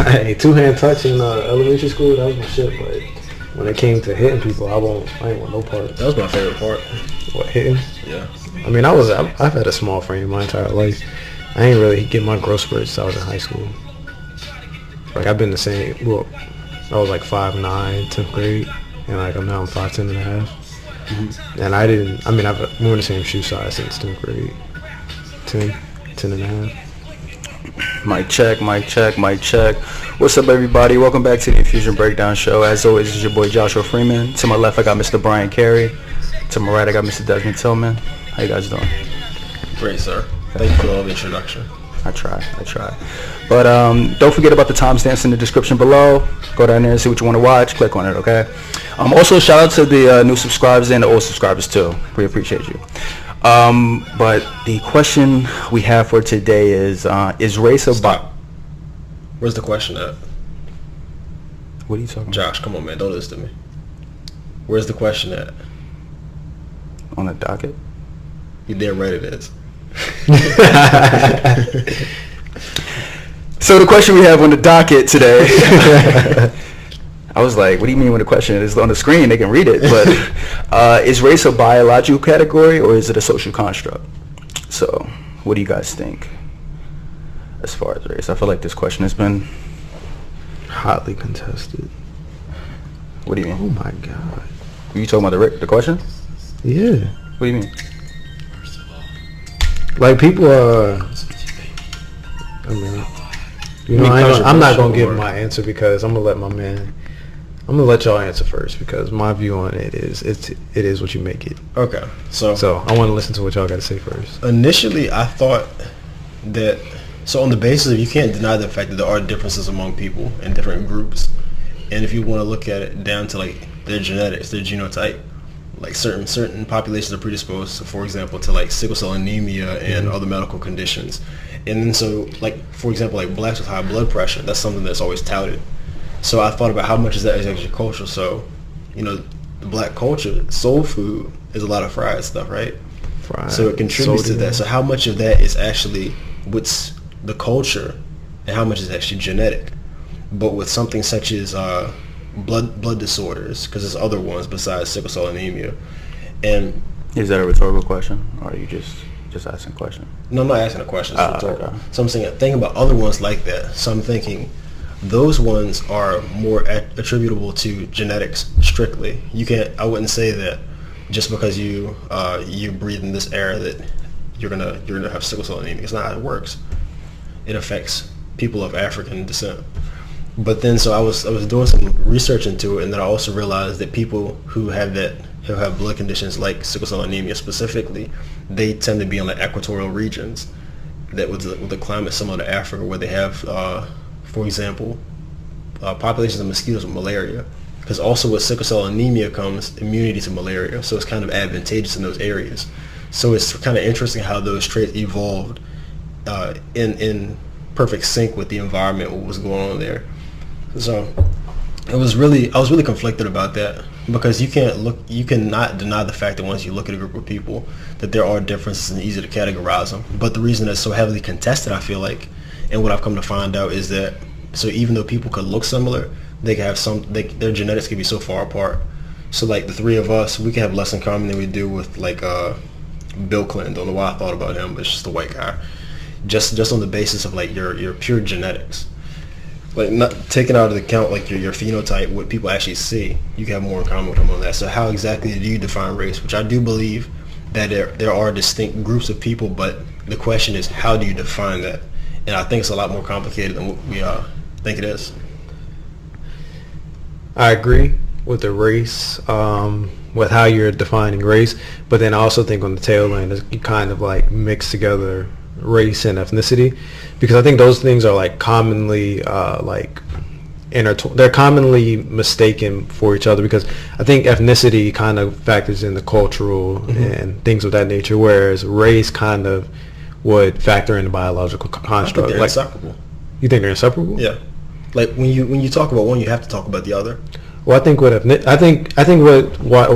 Hey, two-hand touch in elementary school, that was my shit. But when it came to hitting people, I ain't want no part. That was my favorite part. What, hitting? Yeah. I mean, I've had a small frame my entire life. I ain't really get my growth spurts since I was in high school. Like, I've been the same. Well, I was like 5'9", 10th grade, and like I'm 5'10" and a half. Mm-hmm. And I've worn the same shoe size since 10th grade. 10 and a half. Mic check. What's up, everybody? Welcome back to the Infusion Breakdown Show. As always, this is your boy Joshua Freeman. To my left, I got Mr. Bryan Carey. To my right, I got Mr. Desmond Tillmon. How you guys doing? Great, sir. Thank you for all the introduction. I try. But don't forget about the timestamps in the description below. Go down there and see what you want to watch. Click on it, okay? Also, shout out to the new subscribers and the old subscribers, too. We appreciate you. But the question we have for today is race a Stop. Where's the question at? What are you talking about? Josh, come on, man. Don't listen to me. Where's the question at? On the docket? You damn right it is. So the question we have on the docket today, I was like, what do you mean when the question is on the screen? They can read it. But is race a biological category or is it a social construct? So what do you guys think as far as race? I feel like this question has been Hotly contested. What do you mean? Oh my God. Are you talking about the question? Yeah. What do you mean? Like, people are, I'm not going to give my answer because I'm going to let y'all answer first because my view on it is what you make it. Okay. So I want to listen to what y'all got to say first. Initially, I thought that, so on the basis of you can't deny the fact that there are differences among people in different groups. And if you want to look at it down to like their genetics, their genotype, like certain populations are predisposed, for example, to like sickle cell anemia and other medical conditions. And then so, like, for example, like blacks with high blood pressure, that's something that's always touted. So I thought about how much is that is actually cultural. So, the black culture, soul food is a lot of fried stuff, right? Fried. So it contributes to that. So how much of that is actually what's the culture and how much is actually genetic? But with something such as blood disorders, because there's other ones besides sickle cell anemia. And is that a rhetorical question, or are you just asking a question? No, I'm not asking a question. It's rhetorical. Okay. So I'm thinking about other ones like that. So I'm thinking those ones are more attributable to genetics strictly. I wouldn't say that just because you breathe in this air that you're gonna have sickle cell anemia. It's not how it works. It affects people of African descent. But then, so I was doing some research into it, and then I also realized that people who have blood conditions like sickle cell anemia specifically, they tend to be in the equatorial regions, that with the climate similar to Africa, where they have, for example, populations of mosquitoes with malaria. Because also with sickle cell anemia comes immunity to malaria, so it's kind of advantageous in those areas. So it's kind of interesting how those traits evolved in perfect sync with the environment, what was going on there. So I was really conflicted about that because you cannot deny the fact that once you look at a group of people that there are differences and easy to categorize them. But the reason it's so heavily contested, I feel like, and what I've come to find out is that, so even though people could look similar, they can have their genetics can be so far apart. So like the three of us, we can have less in common than we do with like Bill Clinton. Don't know why I thought about him, but it's just a white guy. Just on the basis of like your pure genetics. Like, not taking out of account like your phenotype, what people actually see, you can have more in common with them on that. So how exactly do you define race? Which I do believe that there are distinct groups of people, but the question is, how do you define that? And I think it's a lot more complicated than what we think it is. I agree with the race, with how you're defining race, but then I also think on the tail end, you kind of like mix together race and ethnicity, because I think those things are like commonly they're commonly mistaken for each other, because I think ethnicity kind of factors in the cultural and things of that nature, whereas race kind of would factor in the biological construct. I think they're inseparable. You think they're inseparable? Yeah. Like when you talk about one, you have to talk about the other. Well, I think what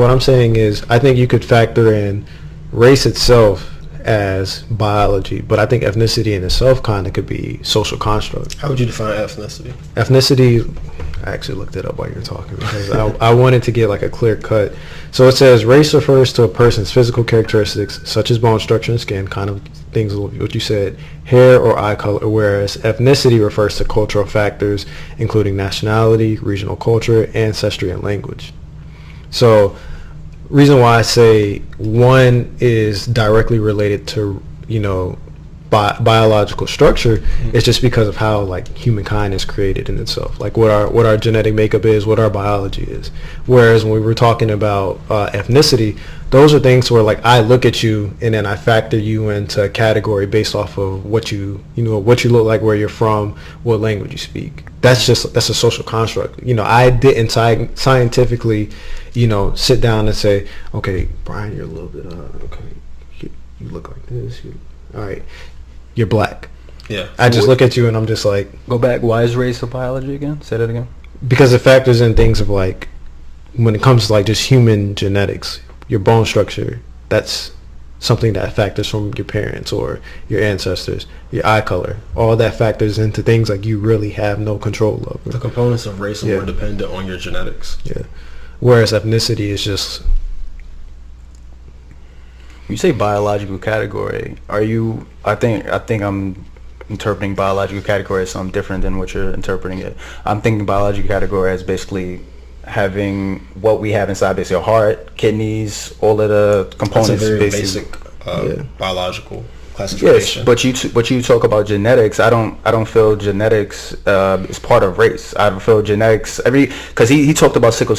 I'm saying is, I think you could factor in race itself as biology, but I think ethnicity in itself kind of could be social construct. How would you define ethnicity? Ethnicity, I actually looked it up while you were talking because I wanted to get like a clear cut. So it says race refers to a person's physical characteristics such as bone structure and skin, kind of things what you said, hair or eye color, whereas ethnicity refers to cultural factors including nationality, regional culture, ancestry, and language. So reason why I say one is directly related to, biological structure is just because of how like humankind is created in itself, like what our genetic makeup is, what our biology is. Whereas when we were talking about ethnicity, those are things where like I look at you and then I factor you into a category based off of what you look like, where you're from, what language you speak. That's a social construct. I didn't scientifically sit down and say, okay, Bryan, you're a little bit okay, you look like this, all right, you're black. Yeah. I just look at you and I'm just like, Go back. Why is race a biology again? Say that again. because it factors in things of like, when it comes to like just human genetics, your bone structure, that's something that factors from your parents or your ancestors, your eye color, all that factors into things like you really have no control over. The components of race are more dependent on your genetics. Yeah. Whereas ethnicity is just, You say biological category. Are you? I think I'm interpreting biological category as something different than what you're interpreting it. I'm thinking biological category as basically having what we have inside, basically a heart, kidneys, all of the components. That's a very basically. basic biological classification. Yes, but you talk about genetics. I don't feel genetics is part of race. I feel genetics because he talked about sickle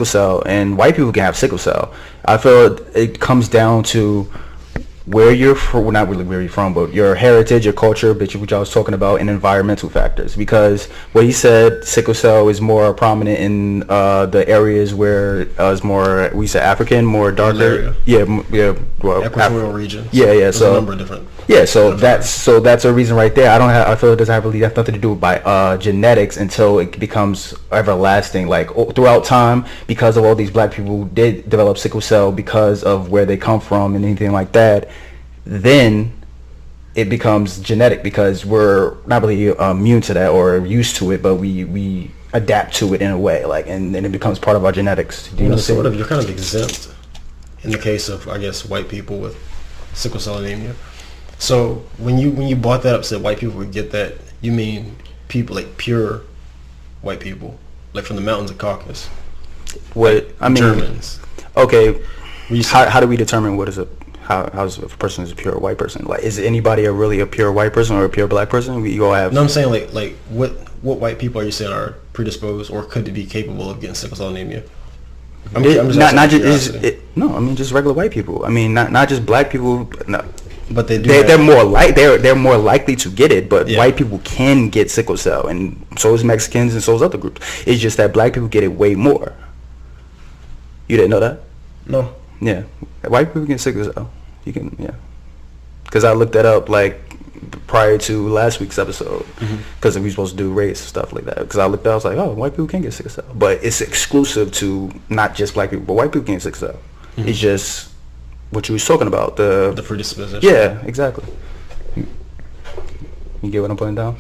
cell, and white people can have sickle cell. I feel it comes down to where you're from, well, not really where you're from, but your heritage, your culture, which I was talking about, and environmental factors. Because what he said, sickle cell is more prominent in the areas where it's more, we say African, more darker. Yeah. Well, equatorial region. Yeah. So a number of different. Yeah, so that's a reason right there. I feel it doesn't have nothing to do with genetics until it becomes everlasting. Like throughout time, because of all these black people who did develop sickle cell because of where they come from and anything like that, then it becomes genetic because we're not really immune to that or used to it, but we adapt to it in a way, like, and then it becomes part of our genetics. Do you know sort of, you're kind of exempt in the case of, I guess, white people with sickle cell anemia. So when you brought that up, said white people would get that, you mean people like pure white people, like from the mountains of Caucasus? What I mean, Germans. Okay, how do we determine what is how's if a person is a pure white person? Like, is anybody really a pure white person or a pure black person? We all have. No, I'm saying like what white people are you saying are predisposed or could be capable of getting sickle cell anemia? I mean just regular white people. I mean not just black people. No. But they're more likely to get it, but white people can get sickle cell, and so is Mexicans, and so is other groups. It's just that black people get it way more. You didn't know that? No. Yeah, white people get sickle cell. You can, because I looked that up like prior to last week's episode, because we were supposed to do race stuff like that. Because I looked, I was like, oh, white people can get sickle cell, but it's exclusive to not just black people, but white people can get sickle cell. It's just what you was talking about, the predisposition. Yeah, exactly. You get what I'm putting down?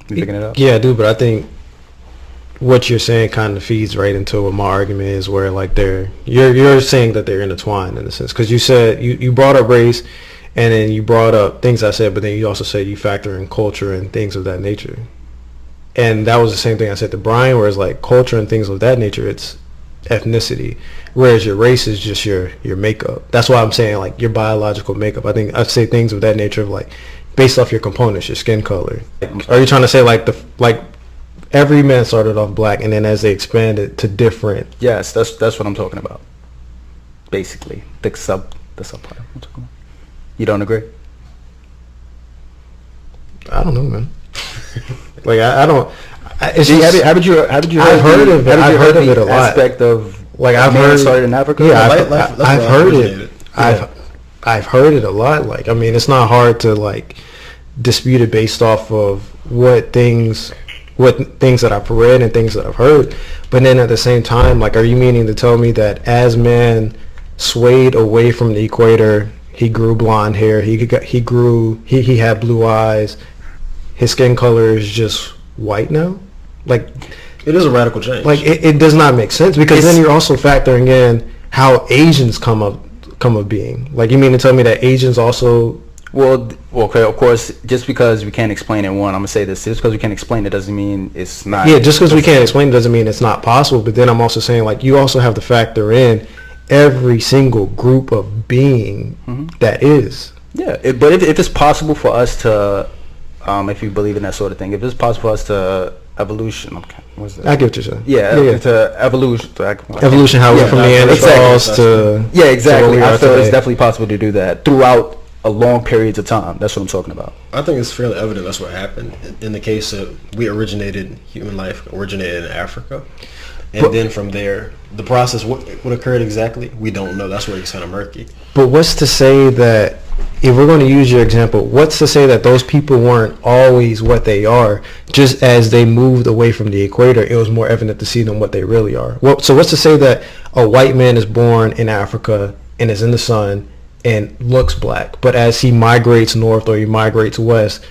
You picking it up? Yeah, I do, but I think what you're saying kind of feeds right into what my argument is, where like you're saying that they're intertwined in a sense, because you said you brought up race, and then you brought up things I said, but then you also said you factor in culture and things of that nature, and that was the same thing I said to Bryan, where it's like culture and things of that nature, it's ethnicity, whereas your race is just your makeup. That's why I'm saying like your biological makeup. I think I'd say things of that nature of like based off your components, your skin color. Are you trying to say like every man started off black and then as they expanded to different? Yes, that's what I'm talking about. Basically, the subpart I'm talking about. You don't agree? I don't know, man. Like I don't. I've heard of it a lot. Aspect of like I've heard started in Africa. Yeah, I've heard it. I've heard it a lot. Like I mean, it's not hard to like dispute it based off of what things that I've read and things that I've heard. But then at the same time, like, are you meaning to tell me that as man swayed away from the equator, he grew blonde hair. He had blue eyes. His skin color is just white now. Like, it is a radical change. Like, it does not make sense, because then you're also factoring in how Asians come of being. Like, you mean to tell me that Asians also... Well, okay, of course, just because we can't explain it, I'm going to say this, just because we can't explain it doesn't mean it's not... Yeah, just because we can't explain it doesn't mean it's not possible, but then I'm also saying, like, you also have to factor in every single group of being that is. Yeah, but if it's possible for us to, if you believe in that sort of thing, if it's possible for us to evolution... Okay, what's that? I get what you're saying. Yeah. To evolution. Evolution, how we're from Neanderthals to... Yeah, exactly. I feel today. it's definitely possible to do that throughout a long periods of time. That's what I'm talking about. I think it's fairly evident that's what happened. In the case of human life originated in Africa. And then from there, the process, what occurred exactly, we don't know. That's where it's kind of murky. But what's to say that, if we're going to use your example, what's to say that those people weren't always what they are? Just as they moved away from the equator, it was more evident to see them what they really are. So what's to say that a white man is born in Africa and is in the sun and looks black, but as he migrates north or he migrates west,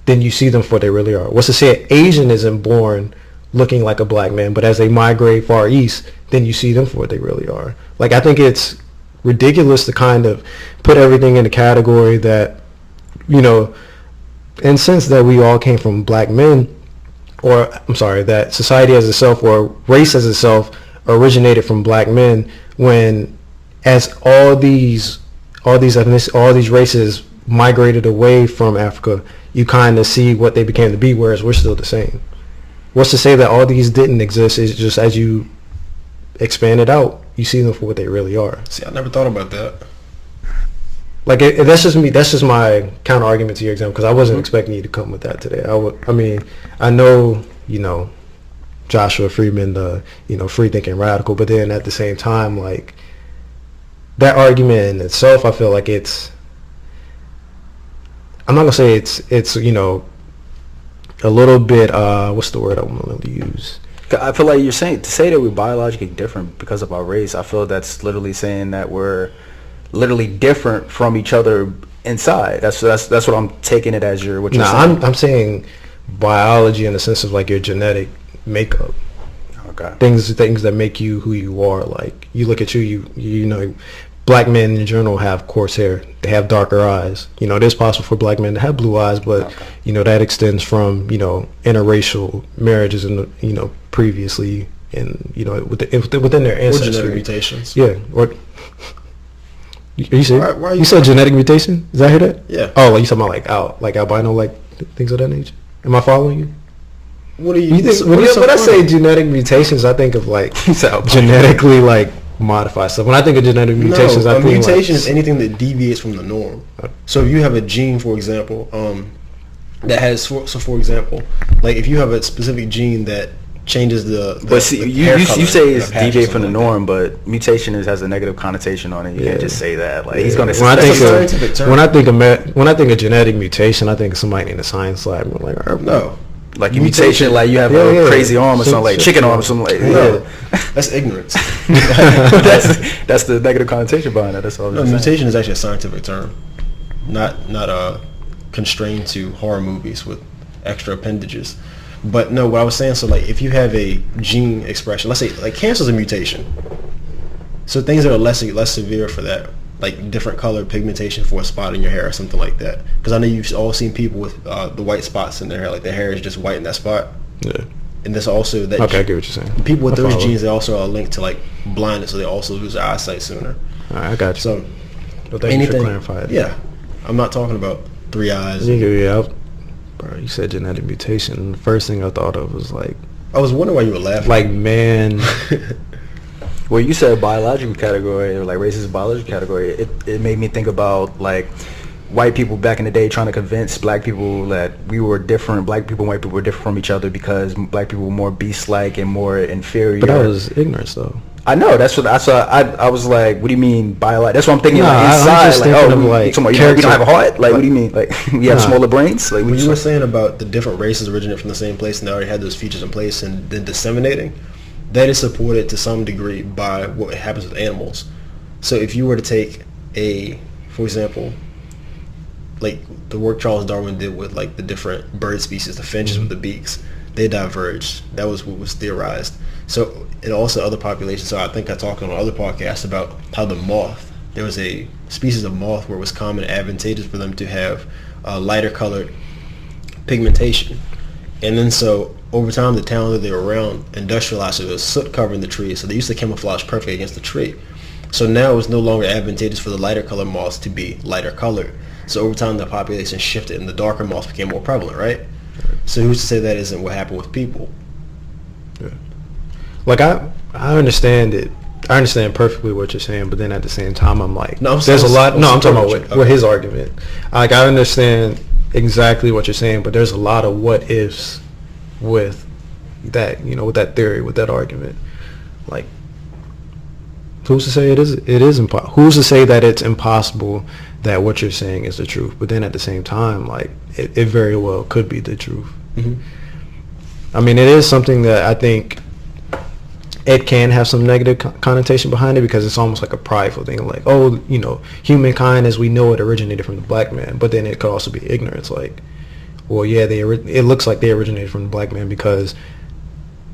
then you see them for what they really are? What's to say an Asian isn't born looking like a black man, but as they migrate far east, then you see them for what they really are? Like, I think it's ridiculous to kind of put everything in the category that, you know, and since that we all came from black men, or I'm sorry, that society as itself or race as itself originated from black men, when as all these races migrated away from Africa, you kind of see what they became to be, whereas we're still the same. What's to say that all these didn't exist? Is just as you expand it out, you see them for what they really are. See, I never thought about that. Like, that's just me. That's just my counter argument to your example, because I wasn't expecting you to come with that today. I know, you know, Joshua Freeman, the, you know, free thinking radical, but then at the same time, like, that argument in itself, I feel like it's, I'm not gonna say it's you know, a little bit what's the word I want to use? I feel like you're saying, to say that we're biologically different because of our race, I feel that's literally saying that we're literally different from each other inside. That's what I'm taking it as what you're saying. I'm saying biology in the sense of like your genetic makeup. Okay. Things that make you who you are. Like, you look at you know, black men in general have coarse hair. They have darker eyes. You know, it is possible for black men to have blue eyes, but you know, that extends from, you know, interracial marriages and, you know, previously, and, you know, within their ancestry. Or genetic mutations. Yeah. Or you said why you said genetic mutation? Did I hear that? Yeah. Oh, like you talking about like albino, like things of that nature? Am I following you? What do you think? When I say genetic mutations, I think of like genetically like modified stuff. When I think of genetic mutations, I think mutation is anything that deviates from the norm. So if you have a gene, for example, that has, for example, like if you have a specific gene that changes the but see, the you say it's deviate from the norm, but mutation has a negative connotation on it. You can't just say that. Like, he's gonna. When I think of genetic mutation, I think of somebody in the science lab. We're like, no. Like your mutation, like you have a crazy arm or something, like chicken arm or something like that. That's ignorance. that's the negative connotation behind it. That's all. No, mutation is actually a scientific term, not constrained to horror movies with extra appendages. But no, what I was saying, so like if you have a gene expression, let's say like cancer is a mutation. So things that are less severe for that, like different color pigmentation for a spot in your hair or something like that. Because I know you've all seen people with the white spots in their hair, like their hair is just white in that spot. Yeah. And there's also that. Okay, I get what you're saying. People with those genes, they also are linked to like blindness, so they also lose their eyesight sooner. All right, I got you. So, but thank you for clarifying. Yeah, I'm not talking about 3 eyes. Bro, you said genetic mutation. The first thing I thought of was like, I was wondering why you were laughing. Like, man. Well, you said biological category, or like racist biological category. It made me think about like white people back in the day trying to convince black people that we were different. Black people and white people were different from each other because black people were more beast-like and more inferior. But that was ignorance, though. I know. That's what I was like. What do you mean biological? That's what I'm thinking. Nah, like, inside, I'm just like, thinking of like, you don't have a heart. Like, what do you mean? Like, we have smaller brains. Like, when you were saying about the different races originating from the same place and they already had those features in place and then disseminating, that is supported to some degree by what happens with animals. So if you were to take a for example, like the work Charles Darwin did with like the different bird species, the finches with the beaks, they diverged. That was what was theorized. So, and also other populations. So I think I talked on other podcasts about how the moth, there was a species of moth where it was common and advantageous for them to have lighter colored pigmentation. And then so over time, the town that they were around industrialized, so there was soot covering the trees. So they used to camouflage perfectly against the tree. So now it was no longer advantageous for the lighter colored moths to be lighter colored. So over time, the population shifted and the darker moths became more prevalent, right? So who's to say that isn't what happened with people? Yeah. Like I understand it. I understand perfectly what you're saying, but then at the same time, I'm like, there's a lot. No, I'm talking about what his argument. Like I understand exactly what you're saying, but there's a lot of what ifs with that, with that theory, with that argument. Like, who's to say it is impossible? Who's to say that it's impossible that what you're saying is the truth? But then at the same time, like, it very well could be the truth. Mm-hmm. I mean, it is something that I think it can have some negative connotation behind it, because it's almost like a prideful thing, like, oh, humankind as we know it originated from the black man. But then it could also be ignorance, like, well, yeah, it looks like they originated from the black man because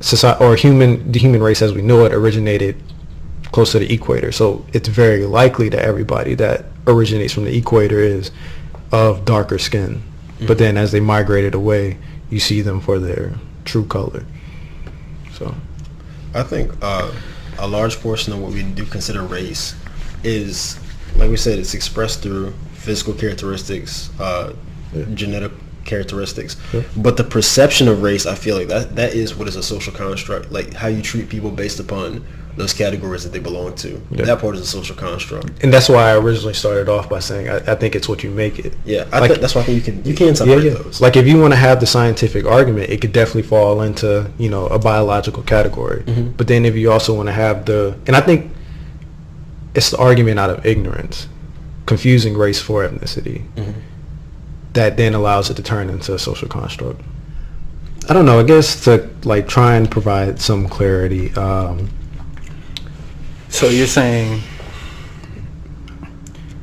society or the human race as we know it originated close to the equator. So it's very likely that everybody that originates from the equator is of darker skin. Mm-hmm. But then as they migrated away, you see them for their true color. So I think a large portion of what we do consider race is, like we said, it's expressed through physical characteristics, genetic characteristics. Yeah. But the perception of race, I feel like that is what is a social construct, like how you treat people based upon those categories that they belong to. Yeah. That part is a social construct. And that's why I originally started off by saying I think it's what you make it. Yeah, that's why I think you can separate those. Like if you want to have the scientific argument, it could definitely fall into, a biological category. Mm-hmm. But then if you also want to have and I think it's the argument out of ignorance, confusing race for ethnicity, mm-hmm. that then allows it to turn into a social construct. I don't know, I guess to like try and provide some clarity. So you're saying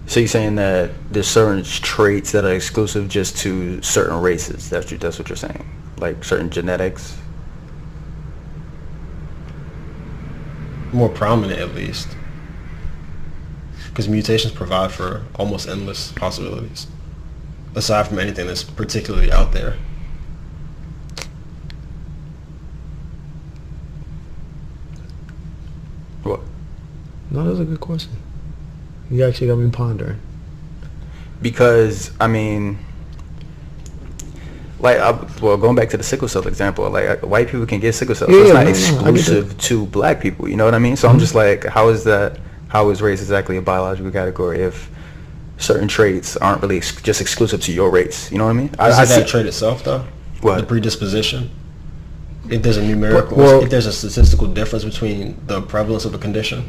that there's certain traits that are exclusive just to certain races. That's what you're saying, like certain genetics. More prominent, at least, because mutations provide for almost endless possibilities, aside from anything that's particularly out there. What? No, that's a good question. You actually got me pondering. Because, I mean, like, going back to the sickle cell example, like, white people can get sickle cell, so it's not exclusive to black people, you know what I mean? So I'm just like, how is race exactly a biological category if certain traits aren't really just exclusive to your race, you know what I mean? I see that trait itself, though? What? The predisposition? If there's a numerical, if there's a statistical difference between the prevalence of a condition?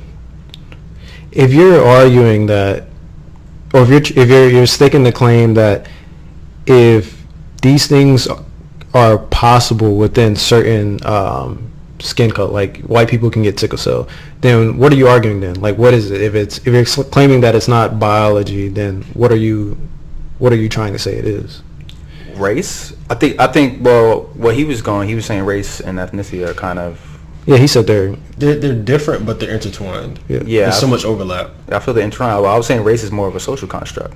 If you're arguing that, or if you're sticking the claim that if these things are possible within certain skin color, like white people can get sickle cell, then what are you arguing then? Like, what is it? If you're claiming that it's not biology, then what are you trying to say it is? Race? I think. Well, what he was saying race and ethnicity are kind of. Yeah, he said they're different, but they're intertwined. Yeah. There's so much overlap. I feel they're intertwined. Well, I was saying race is more of a social construct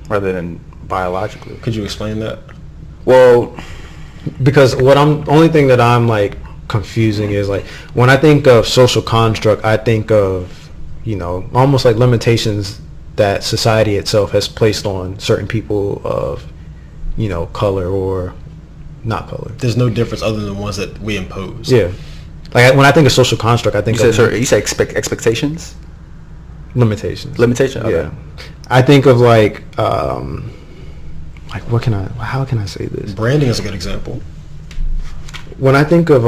rather than biologically. Could you explain that? Well, because only thing that I'm like confusing is like when I think of social construct, I think of almost like limitations that society itself has placed on certain people of color or not color. There's no difference other than the ones that we impose. Yeah, like when I think of social construct, I think you say expectations, limitations. Okay. Yeah, I think of like how can I say this? Branding is a good example. When I think of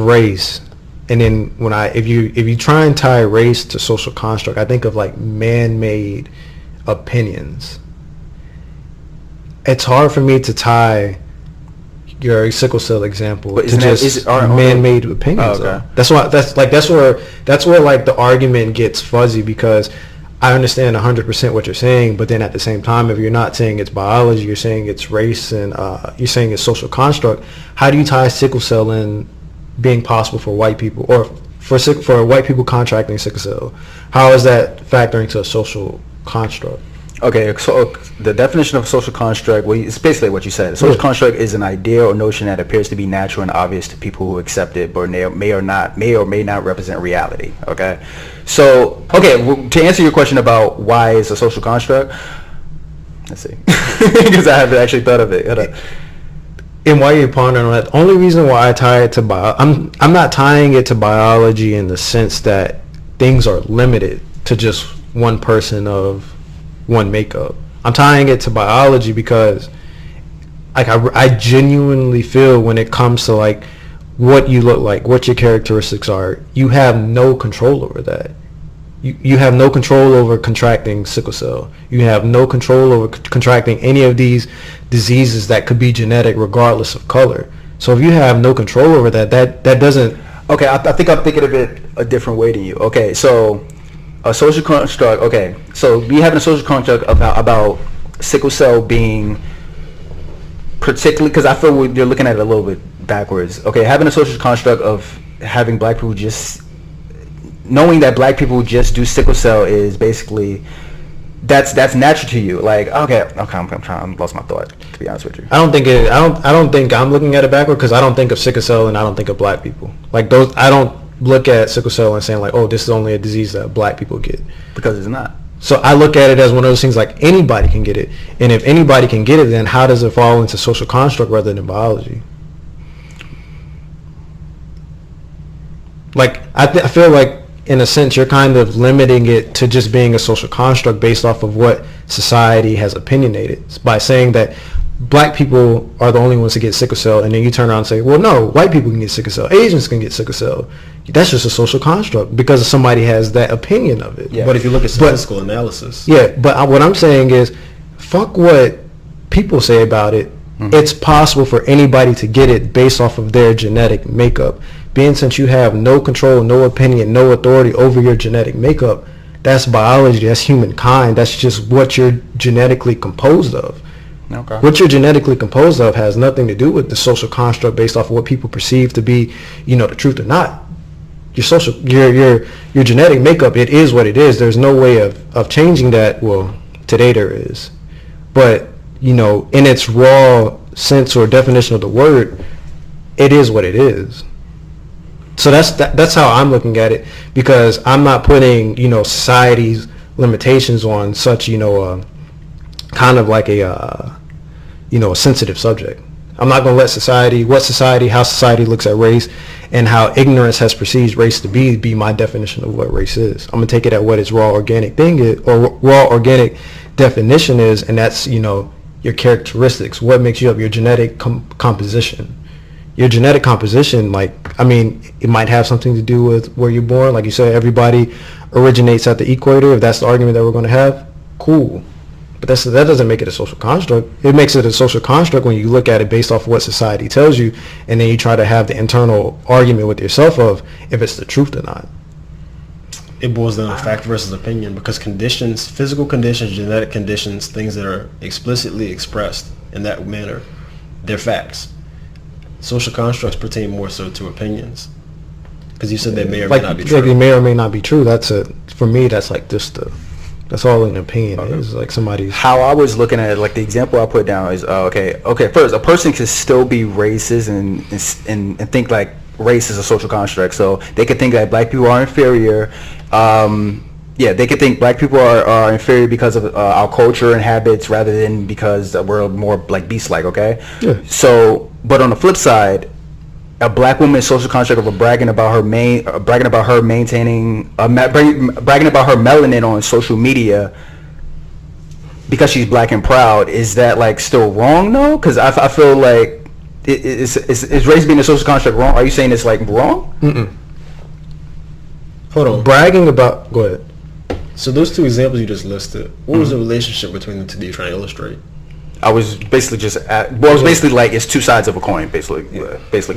race, and then if you try and tie race to social construct, I think of like man-made opinions. It's hard for me to tie your sickle cell example But to just man-made opinions. Oh, okay. That's where like the argument gets fuzzy, because I understand 100% what you're saying, but then at the same time, if you're not saying it's biology, you're saying it's race, and you're saying it's social construct. How do you tie sickle cell in being possible for white people, or for white people contracting sickle cell? How is that factoring to a social construct? Okay, so the definition of social construct, well, it's basically what you said. A social construct is an idea or notion that appears to be natural and obvious to people who accept it, but may or may not represent reality. Okay, so to answer your question about why it's a social construct, let's see, because I haven't actually thought of it. And while you're pondering on that, the only reason why I tie it to I'm not tying it to biology in the sense that things are limited to just one person of one makeup. I'm tying it to biology because like I genuinely feel when it comes to like what you look like, what your characteristics are, you have no control over that. You have no control over contracting sickle cell. You have no control over contracting any of these diseases that could be genetic regardless of color. So if you have no control over that doesn't... Okay, I think I'm thinking of it a different way than you. Okay, so a social construct, okay, so me having a social construct about sickle cell being particularly, because I feel you're looking at it a little bit backwards. Okay, having a social construct of having black people just, knowing that black people just do sickle cell is basically, that's natural to you. Like, okay, I'm lost my thought, to be honest with you. I don't think I'm looking at it backward, because I don't think of sickle cell and I don't think of black people. Like those, I don't look at sickle cell and saying like, oh, this is only a disease that black people get, because it's not. So I look at it as one of those things like anybody can get it, and if anybody can get it, then how does it fall into social construct rather than biology? Like I feel like in a sense you're kind of limiting it to just being a social construct based off of what society has opinionated by saying that black people are the only ones to get sickle cell, and then you turn around and say, well, no, white people can get sickle cell, Asians can get sickle cell. That's just a social construct because somebody has that opinion of it. Yeah. But if you look at statistical analysis. Yeah, but what I'm saying is, fuck what people say about it. Mm-hmm. It's possible for anybody to get it based off of their genetic makeup. Being since you have no control, no opinion, no authority over your genetic makeup, that's biology, that's humankind, that's just what you're genetically composed of. Okay. What you're genetically composed of has nothing to do with the social construct based off of what people perceive to be, the truth or not. Your genetic makeup, it is what it is. There's no way of changing that. Well, today there is. But, in its raw sense or definition of the word, it is what it is. So that's how I'm looking at it, because I'm not putting, society's limitations on such, kind of like a sensitive subject. I'm not going to let how society looks at race and how ignorance has perceived race to be my definition of what race is. I'm going to take it at what its raw organic thing is, or raw organic definition is, and that's, your characteristics, what makes you up, your genetic composition. Your genetic composition, it might have something to do with where you're born. Like you said, everybody originates at the equator. If that's the argument that we're going to have, cool. But that doesn't make it a social construct. It makes it a social construct when you look at it based off of what society tells you, and then you try to have the internal argument with yourself of if it's the truth or not. It boils down to fact versus opinion, because conditions, physical conditions, genetic conditions, things that are explicitly expressed in that manner, they're facts. Social constructs pertain more so to opinions, because you said they may or may not be true. They may or may not be true. For me, that's like just that's all an opinion. Okay. It's like somebody's... How I was looking at it, like the example I put down is, first, a person can still be racist and think like race is a social construct. So they could think that black people are inferior. They could think black people are inferior because of our culture and habits rather than because we're more like beast-like, okay? Yeah. So, but on the flip side, a black woman's social construct of bragging about her melanin on social media because she's black and proud, is that like still wrong though? Because I feel like is race being a social construct wrong? Are you saying it's like wrong? Mm-mm. Hold on. Bragging about... Go ahead. So those two examples you just listed, what was the relationship between the two that you're trying to illustrate? I was basically just I was basically like it's two sides of a coin, basically.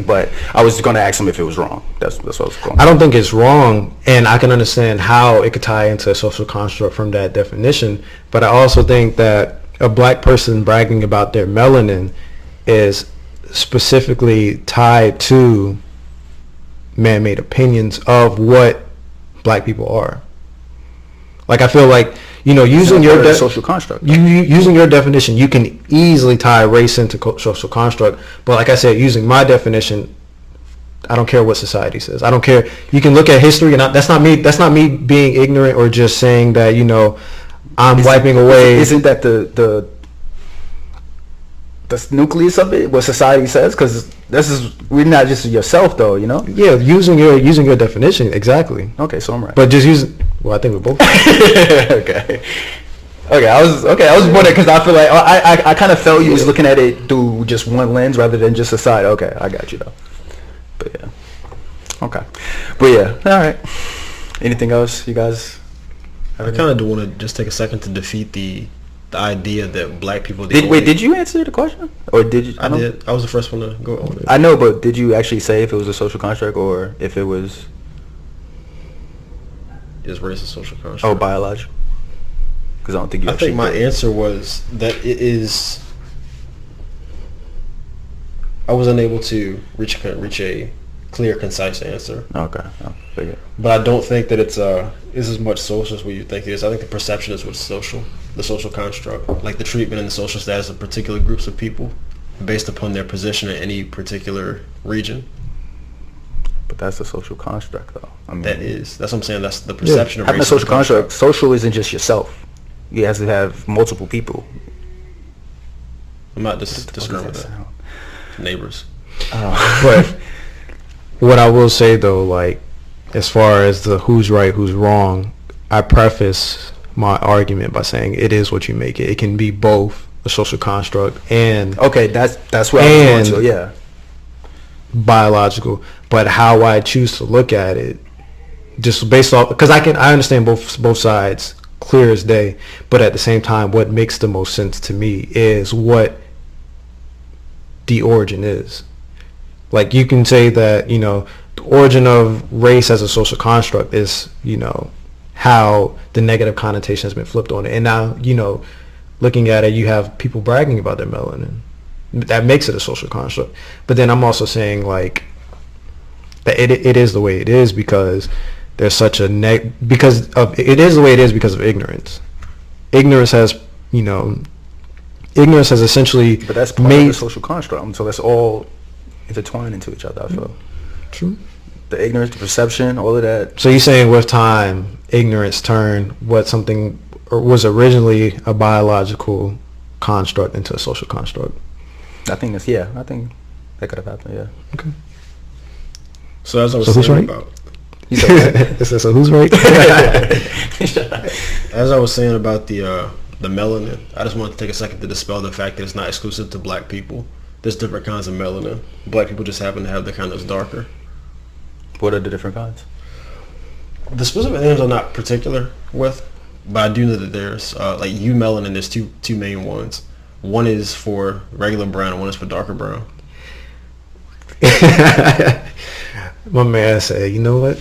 But I was going to ask him if it was wrong. That's what I was going. I don't think it's wrong, and I can understand how it could tie into a social construct from that definition. But I also think that a black person bragging about their melanin is specifically tied to man-made opinions of what black people are. Like I feel like, you know, using your social construct, using your definition, you can easily tie race into social construct. But like I said, using my definition, I don't care what society says. I don't care. You can look at history, and that's not me. That's not me being ignorant or just saying that, you know, I'm wiping away. Isn't that the nucleus of it? What society says? Because we're not just yourself, though. You know. Yeah, using your definition, exactly. Okay, so I'm right. But just using. Well, I think we're both. Okay. I was wondering because I feel like I kind of felt you was looking at it through just one lens rather than just a side. Okay, I got you though. But yeah. Okay. But yeah. All right. Anything else, you guys? I kind of do want to just take a second to defeat the idea that black people did you answer the question or did you? I did. I was the first one to go on it. I know, but did you actually say if it was a social construct or if it was? Is race a social construct? Oh, biological. Because I don't think you. I think my answer was that it is. I was unable to reach a clear, concise answer. Okay, I figured. But I don't think that it's as much social as what you think it is. I think the perception is what's social, the social construct, like the treatment and the social status of particular groups of people, based upon their position in any particular region. But that's a social construct, though. I mean, that's what I'm saying. That's the perception of having race. A social construct. Social isn't just yourself. You have to have multiple people. I'm not disagreeing with that. Neighbors. But what I will say though, like as far as the who's right, who's wrong, I preface my argument by saying it is what you make it. It can be both a social construct and okay, that's what I was going to. Yeah. Biological, but how I choose to look at it, just based off, because I understand both sides clear as day, but at the same time, what makes the most sense to me is what the origin is. Like you can say that, you know, the origin of race as a social construct is, you know, how the negative connotation has been flipped on it, and now, you know, looking at it, you have people bragging about their melanin. That makes it a social construct. But then I'm also saying like that it is the way it is because there's such a it is the way it is because of ignorance. Ignorance has essentially but that's part of the social construct. So that's all intertwined into each other, I feel. True. The ignorance, the perception, all of that. So you're saying with time, ignorance turned what something or was originally a biological construct into a social construct. I think I think that could have happened. Yeah. Okay. So as I was saying about, so who's right? As I was saying about the melanin, I just wanted to take a second to dispel the fact that it's not exclusive to black people. There's different kinds of melanin. Black people just happen to have the kind that's darker. What are the different kinds? The specific names I'm not particular with, but I do know that there's like melanin. There's two main ones. One is for regular brown and one is for darker brown. My man said, you know what?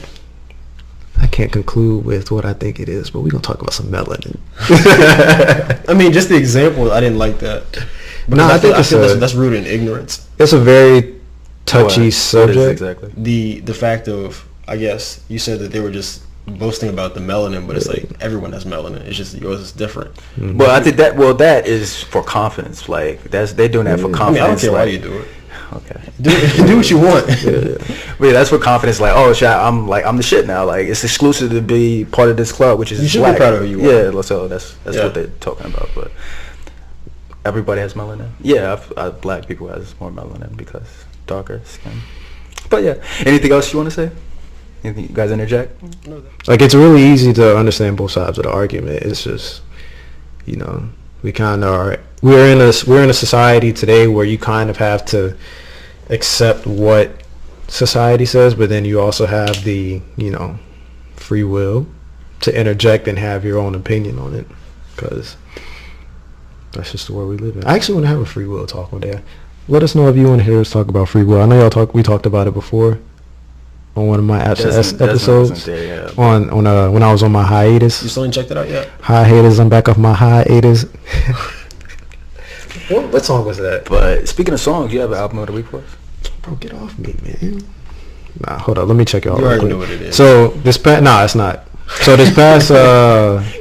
I can't conclude with what I think it is, but we're going to talk about some melanin. I mean, just the example, I didn't like that. No, I feel that's rooted in ignorance. It's a very touchy subject. Exactly. The fact of, I guess, you said that they were just boasting about the melanin, but it's like everyone has melanin. It's just yours is different. Mm-hmm. Well, I think that is for confidence. Like they're doing that for confidence. I mean, I don't care why you do it. Okay. Do what you want. But yeah, that's for confidence. Like, oh shit, I'm the shit now. Like it's exclusive to be part of this club, which is you should black. be proud of who you are. Yeah, so that's what they're talking about. But everybody has melanin. Yeah, black people has more melanin because darker skin. But yeah, anything else you want to say? Anything you guys interject? Like it's really easy to understand both sides of the argument. It's just, you know, we kind of are. We're in a society today where you kind of have to accept what society says, but then you also have the, you know, free will to interject and have your own opinion on it. Because That's just the world we live in. I actually want to have a free will talk one day. Let us know if you want to hear us talk about free will. I know we talked about it before on one of my episodes. There, yeah. On when I was on my hiatus. You still ain't checked it out yet? Hiatus. I'm back off my hiatus. What song was that? But speaking of songs, you have an album of the week for us? Bro, get off me, man. Nah, hold on. Let me check y'all. You already know what it is. So it's not. So this past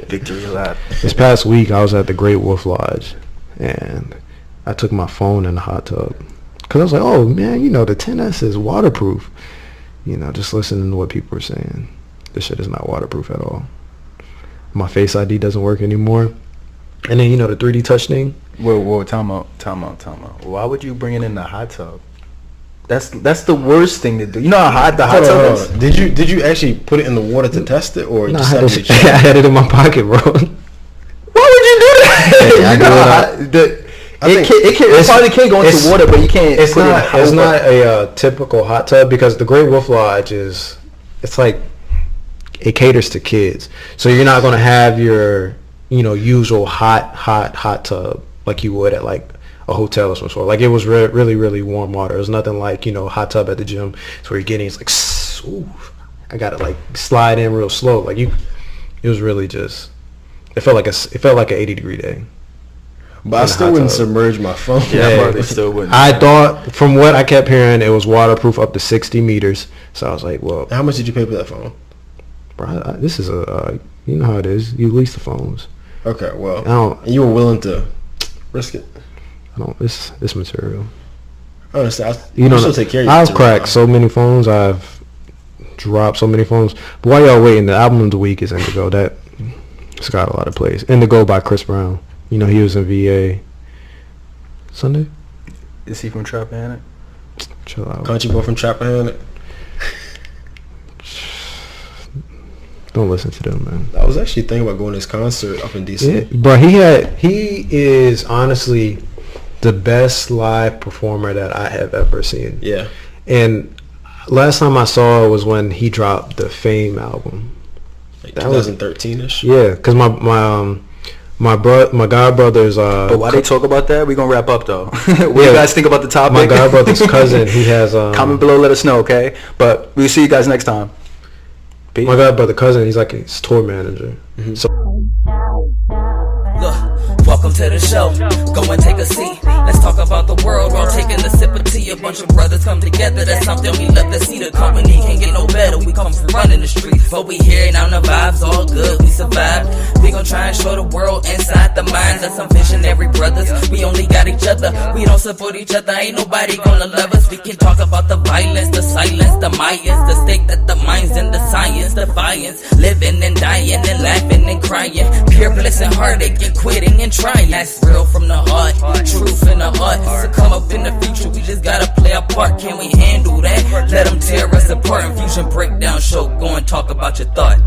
Victory Lap. This past week, I was at the Great Wolf Lodge, and I took my phone in the hot tub because I was like, "Oh man, the 10S is waterproof." Just listening to what people were saying, this shit is not waterproof at all. My Face ID doesn't work anymore, and then the 3D touch thing. Whoa, time out. Why would you bring it in the hot tub? That's the worst thing to do. You know how hot the hot tub is? Did you actually put it in the water to test it, or No, just I had it in my pocket, bro. Why would you do that? It probably can go into water, but you can't. It's not a typical hot tub because the Great Wolf Lodge it's like it caters to kids, so you're not gonna have your usual hot tub like you would at like a hotel or some sort. Like it was really really warm water. It was nothing like hot tub at the gym. So where you're getting, it's like, ooh, I gotta like slide in real slow. Like it was really just. It felt like an 80-degree day. But I still wouldn't submerge my phone. Yeah, I still wouldn't. I thought, from what I kept hearing, it was waterproof up to 60 meters. So I was like, well. How much did you pay for that phone? Bro, this is you know how it is. You lease the phones. Okay, well. And you were willing to risk it? This material. I understand. Still take care of I've cracked so many phones. I've dropped so many phones. But while y'all waiting, the album of the week is Indigo. It's got a lot of plays. Indigo by Chris Brown. He was in VA. Sunday? Is he from Trappahannock? Chill out. Country boy from Trappahannock? Don't listen to them, man. I was actually thinking about going to this concert up in DC. Yeah, bro, he is honestly the best live performer that I have ever seen. Yeah. And last time I saw it was when he dropped the Fame album. Like 2013-ish? Yeah, because my god brother's but why they talk about that? We're gonna wrap up though. What do you guys think about the topic? My god brother's cousin, he has comment below, let us know, okay? But we'll see you guys next time. Peace. My god brother cousin, he's like his tour manager. Mm-hmm. So welcome to the show. Go and take a seat. Let's talk about the world while taking a sip of tea. A bunch of brothers come together. That's something we love to see. The company can't get no better. We come from running the streets, but we here now. The vibes all good. We survived. We gon' try and show the world inside the minds of some visionary brothers. We only got each other. We don't support each other. Ain't nobody gonna love us. We can talk about the violence, the silence, the Mayans, the stake that the minds and the science, defiance, living and dying and laughing and crying, pure bliss and heartache and quitting and trying. That's real from the heart, truth in the heart. To come up in the future, we just gotta play our part. Can we handle that? Let them tear us apart. Infusion breakdown show. Go and talk about your thought.